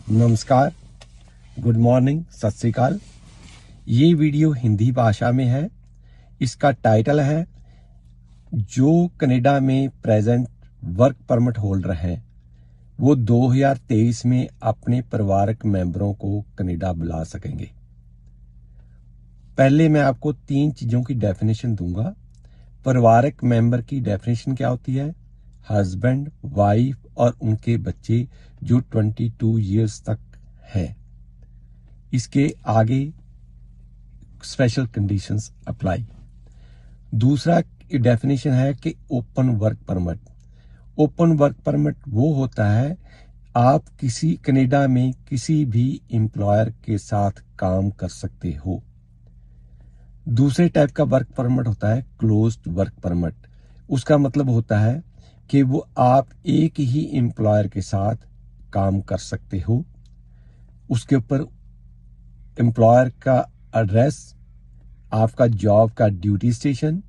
नमस्कार, good morning, सत श्री अकाल। ये वीडियो हिंदी भाषा में है। इसका टाइटल है जो कनाडा में प्रेजेंट वर्क परमिट होल्डर हैं वो 2023 में अपने परिवारक मेंबरों को कनाडा बुला सकेंगे। पहले मैं आपको 3 चीज़ों की डेफिनेशन दूंगा। परिवारक मेंबर की डेफिनेशन क्या होती है? हस्बैंड, वाइफ और उनके बच्चे जो 22 ईयर्स तक हैं। इसके आगे स्पेशल कंडीशंस अप्लाई। दूसरा डेफिनेशन है कि open work permit. Open work permit वो होता है आप किसी कनाडा में किसी भी एम्प्लॉयर के साथ काम कर सकते हो। दूसरे टाइप का वर्क परमिट होता है क्लोज्ड वर्क परमिट। उसका मतलब होता है कि वो आप एक ही एम्प्लॉयर के साथ काम कर सकते हो। उसके ऊपर एम्प्लॉयर का एड्रेस, आपका जॉब का ड्यूटी स्टेशन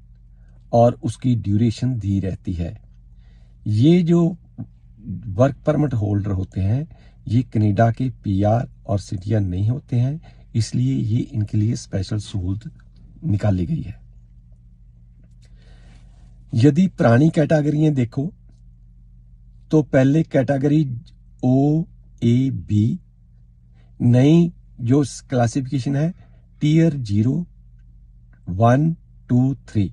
और उसकी ड्यूरेशन दी रहती है। ये जो वर्क परमिट होल्डर होते हैं ये कनाडा के पीआर और सिटीजन नहीं होते हैं, इसलिए ये इनके लिए स्पेशल सहूलत निकाली गई है। यदि पुरानी कैटेगरियां देखो तो पहले कैटेगरी ओ ए बी, नई जो क्लासिफिकेशन है टीयर 0, 1, 2, 3।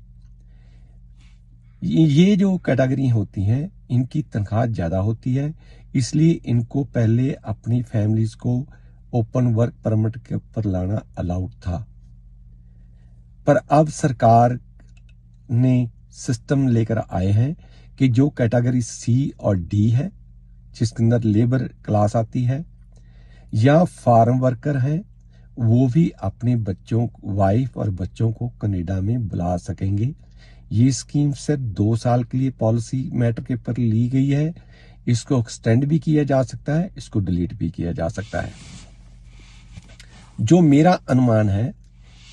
ये जो कैटेगरी होती हैं इनकी तनख्वाह ज्यादा होती है, इसलिए इनको पहले अपनी फैमिलीज को ओपन वर्क परमिट के ऊपर लाना अलाउड था। पर अब सरकार ने सिस्टम लेकर आए हैं कि जो कैटेगरी सी और डी है जिसके अंदर लेबर क्लास आती है या फार्म वर्कर हैं वो भी अपने बच्चों, वाइफ और बच्चों को कनाडा में बुला सकेंगे। ये स्कीम सिर्फ 2 साल के लिए पॉलिसी मैटर के ऊपर ली गई है। इसको एक्सटेंड भी किया जा सकता है, इसको डिलीट भी किया जा सकता है। जो मेरा अनुमान है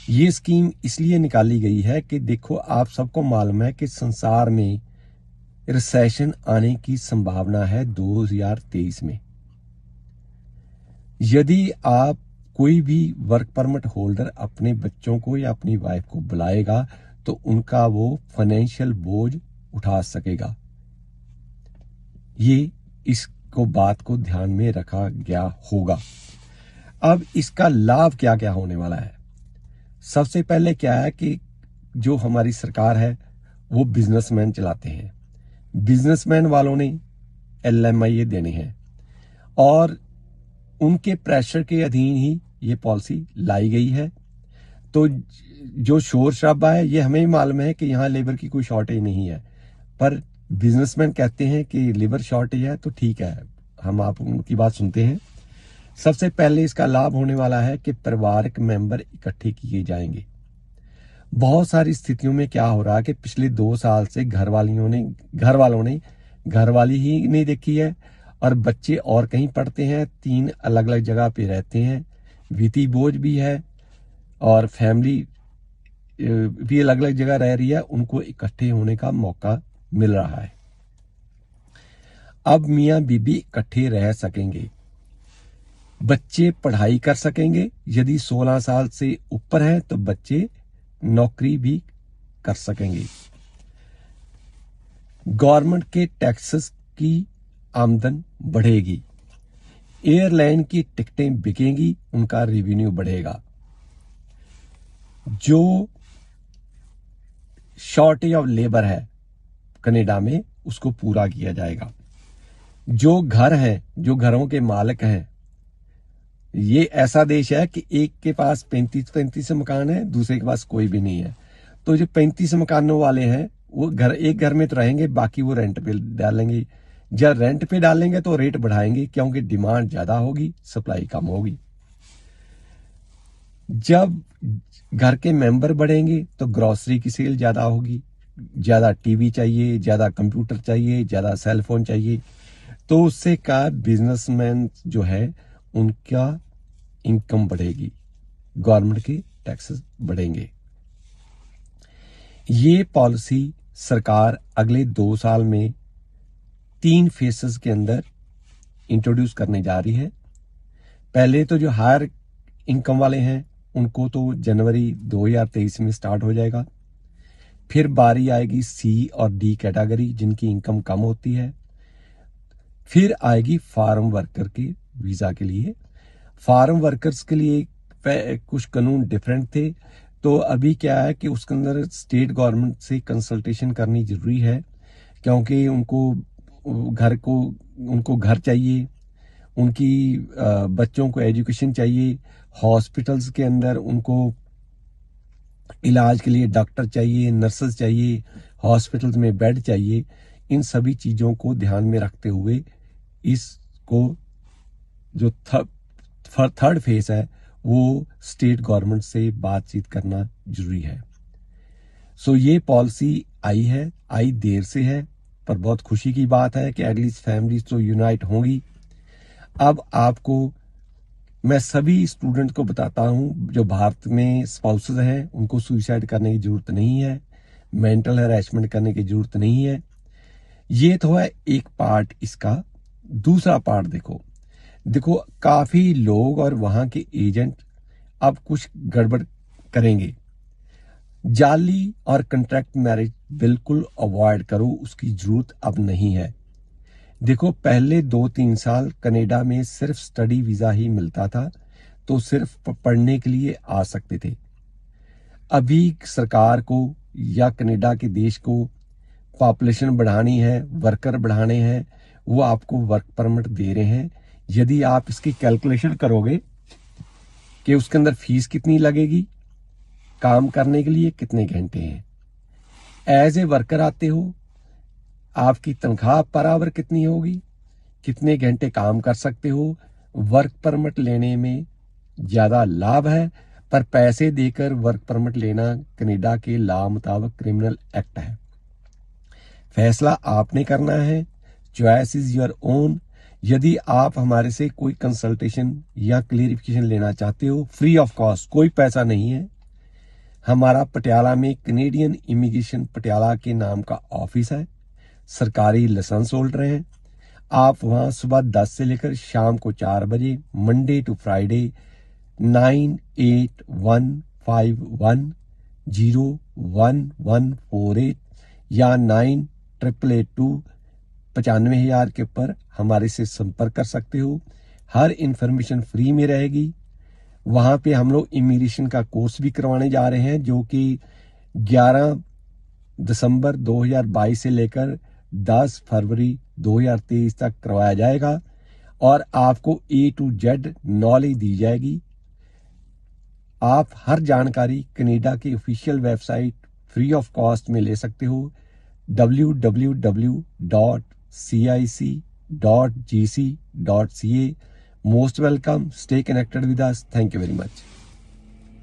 ये स्कीम इसलिए निकाली गई है कि देखो आप सबको मालूम है कि संसार में रिसेशन आने की संभावना है 2023 में। यदि आप कोई भी वर्क परमिट होल्डर अपने बच्चों को या अपनी वाइफ को बुलाएगा तो उनका वो फाइनेंशियल बोझ उठा सकेगा। ये इसको बात को ध्यान में रखा गया होगा। अब इसका लाभ क्या क्या होने वाला है? सबसे पहले क्या है कि जो हमारी सरकार है वो बिजनेसमैन चलाते हैं। बिजनेसमैन वालों ने LMIA देने हैं और उनके प्रेशर के अधीन ही ये पॉलिसी लाई गई है। तो जो शोर शराबा है ये हमें मालूम है कि यहाँ लेबर की कोई शॉर्टेज नहीं है, पर बिजनेसमैन कहते हैं कि लेबर शॉर्टेज है, तो ठीक है, हम आप उनकी बात सुनते हैं। सबसे पहले इसका लाभ होने वाला है कि परिवारक मेंबर इकट्ठे किए जाएंगे। बहुत सारी स्थितियों में क्या हो रहा है कि पिछले 2 साल से घर वालों ने घरवाली ही नहीं देखी है और बच्चे और कहीं पढ़ते हैं, 3 अलग अलग जगह पे रहते हैं, वित्तीय बोझ भी है और फैमिली भी अलग अलग जगह रह रही है, उनको इकट्ठे होने का मौका मिल रहा है। अब मियाँ बीबी इकट्ठे रह सकेंगे, बच्चे पढ़ाई कर सकेंगे। यदि 16 साल से ऊपर है तो बच्चे नौकरी भी कर सकेंगे। गवर्नमेंट के टैक्सेस की आमदन बढ़ेगी, एयरलाइन की टिकटें बिकेंगी, उनका रेवेन्यू बढ़ेगा। जो शॉर्टेज ऑफ लेबर है कनाडा में उसको पूरा किया जाएगा। जो घर हैं, जो घरों के मालिक हैं, ये ऐसा देश है कि एक के पास 35 मकान है, दूसरे के पास कोई भी नहीं है। तो जो 35 मकानों वाले हैं वो एक घर में तो रहेंगे, बाकी वो रेंट पे डालेंगे। जब रेंट पे डालेंगे तो रेट बढ़ाएंगे क्योंकि डिमांड ज्यादा होगी, सप्लाई कम होगी। जब घर के मेंबर बढ़ेंगे तो ग्रोसरी की सेल ज्यादा होगी, ज्यादा टीवी चाहिए, ज्यादा कंप्यूटर चाहिए, ज्यादा सेल फोन चाहिए। तो उससे का बिजनेसमैन जो है उनका इनकम बढ़ेगी, गवर्नमेंट के टैक्सेस बढ़ेंगे। ये पॉलिसी सरकार अगले 2 साल में 3 फेसेस के अंदर इंट्रोड्यूस करने जा रही है। पहले तो जो हायर इनकम वाले हैं उनको तो जनवरी 2023 में स्टार्ट हो जाएगा। फिर बारी आएगी सी और डी कैटेगरी जिनकी इनकम कम होती है। फिर आएगी फार्म वर्कर के वीजा के लिए। फार्म वर्कर्स के लिए कुछ कानून डिफरेंट थे, तो अभी क्या है कि उसके अंदर स्टेट गवर्नमेंट से कंसल्टेशन करनी जरूरी है, क्योंकि उनको घर चाहिए, उनकी बच्चों को एजुकेशन चाहिए, हॉस्पिटल्स के अंदर उनको इलाज के लिए डॉक्टर चाहिए, नर्सेस चाहिए, हॉस्पिटल्स में बेड चाहिए। इन सभी चीज़ों को ध्यान में रखते हुए इसको जो थर्ड फेज है वो स्टेट गवर्नमेंट से बातचीत करना जरूरी है। सो ये पॉलिसी आई देर से है, पर बहुत खुशी की बात है कि एटलीस्ट फैमिलीज तो यूनाइट होंगी। अब आपको मैं सभी स्टूडेंट को बताता हूं जो भारत में स्पाउसेस हैं उनको सुसाइड करने की जरूरत नहीं है, मेंटल हैरेसमेंट करने की जरूरत नहीं है। ये तो है एक पार्ट इसका। दूसरा पार्ट देखो काफी लोग और वहां के एजेंट अब कुछ गड़बड़ करेंगे। जाली और कॉन्ट्रैक्ट मैरिज बिल्कुल अवॉइड करो, उसकी जरूरत अब नहीं है। देखो पहले 2-3 साल कनाडा में सिर्फ स्टडी वीजा ही मिलता था, तो सिर्फ पढ़ने के लिए आ सकते थे। अभी सरकार को या कनाडा के देश को पॉपुलेशन बढ़ानी है, वर्कर बढ़ाने हैं, वो आपको वर्क परमिट दे रहे हैं। यदि आप इसकी कैलकुलेशन करोगे कि उसके अंदर फीस कितनी लगेगी, काम करने के लिए कितने घंटे हैं, एज ए वर्कर आते हो, आपकी तनख्वाह पर आवर कितनी होगी, कितने घंटे काम कर सकते हो, वर्क परमिट लेने में ज्यादा लाभ है। पर पैसे देकर वर्क परमिट लेना कनाडा के लॉ मुताबिक क्रिमिनल एक्ट है। फैसला आपने करना है, चॉइस इज योर ओन। यदि आप हमारे से कोई कंसल्टेशन या क्लेरिफिकेशन लेना चाहते हो, फ्री ऑफ कॉस्ट, कोई पैसा नहीं है। हमारा पटियाला में कैनेडियन इमिग्रेशन पटियाला के नाम का ऑफिस है, सरकारी लाइसेंस होल्डर हैं। आप वहां सुबह 10 से लेकर शाम को 4 बजे मंडे टू फ्राइडे 9851011148 या 9882 के ऊपर हमारे से संपर्क कर सकते हो। हर इंफॉर्मेशन फ्री में रहेगी। वहां पे हम लोग इमिग्रेशन का कोर्स भी करवाने जा रहे हैं, जो कि 11 दिसंबर 2022 से लेकर 10 फरवरी 2023 तक करवाया जाएगा और आपको A to Z नॉलेज दी जाएगी। आप हर जानकारी कनाडा की official website free of cost में ले सकते हो, www.cic.gc.ca। Most welcome, stay connected with us. Thank you very much.